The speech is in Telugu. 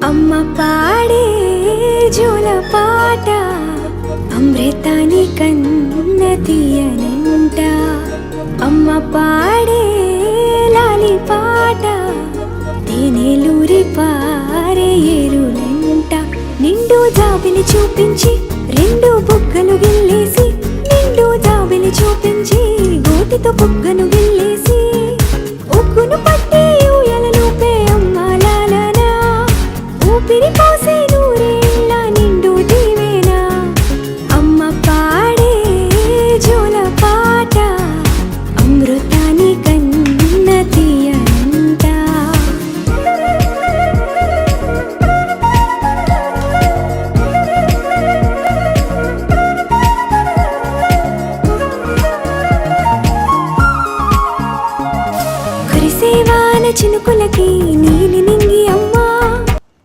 అమ్మ పాడే జోల పాట అమృతాని కన్న తీయనంట. అమ్మ పాడే లాలి పాట తేనెలూరి పారే ఏరులంట. నిండు జాబిలి చూపించి రెండు బుగ్గలు గిల్లేసి, నిండు జాబిలి చూపించి గోటితో బుగ్గను